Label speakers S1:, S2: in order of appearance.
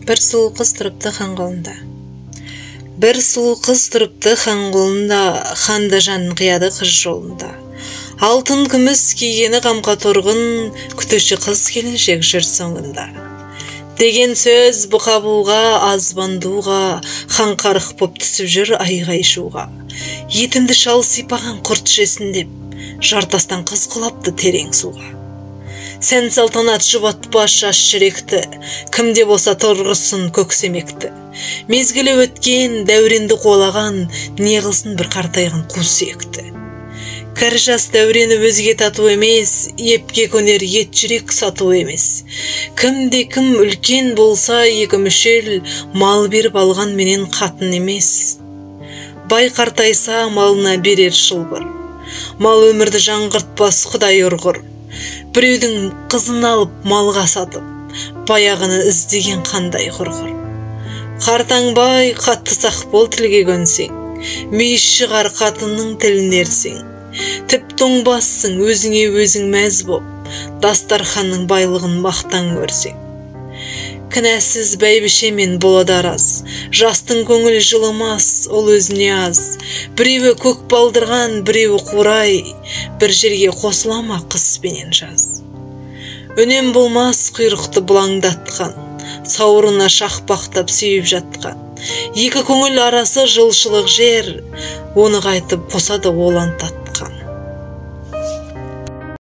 S1: Бір сұлу қыз тұрыпты хан қолында. Бір сұлу қыз тұрыпты хан қолында, ханды жанын қияды қыз жолында. Алтын күміс кигені қамқа торғын, күтуші қыз келіншек жүр соңында. Деген сөз бұқа-буға, азбандуға, хан қарық боп түсіп жүр айғай шуға. Етімді шал сипаған құрт жесін деп, жартастан қыз құлапты терең суға. Сән салтанат жұбатпа шаш жүректі, кімде болса тұрғысын көксемекті. Мезгілі өткен, дәуренді қолаған, не қылсын бір қартайған қу сүйекті. Кәрі жас дәурені өзге тату емес, епке көнер ет жүрек сату емес. Кімде кім үлкен болса екі мүшел, мал беріп алған менен қатын емес. Бай қартайса малына берер шылбыр, мал өмірді жаңғыртпас құдай ұрғыр. Біреудің қызын алып малға сатып, баяғыны іздеген қандай құрғыр. Қартаңбай қатты сақ бол тілге көнсең, мейіз шығар қатынның тілін ерсең. Тіпті оңбассың өзіңе өзің мәз боп, дастарханның байлығын мақтан көрсең. Кінәсіз бәйбішемен болады араз, жастың көңіл жылымас, ол өзіне аз. Біреуі көк балдырған, біреуі қурай, бір жерге қосылама қыс пенен жаз. Өнем болмас құйрықты бұлаңдатқан, сауырына шақпақтап сүйіп жатқан. Екі көңіл арасы жылшылық жер, оны қайтып қосады олан тат.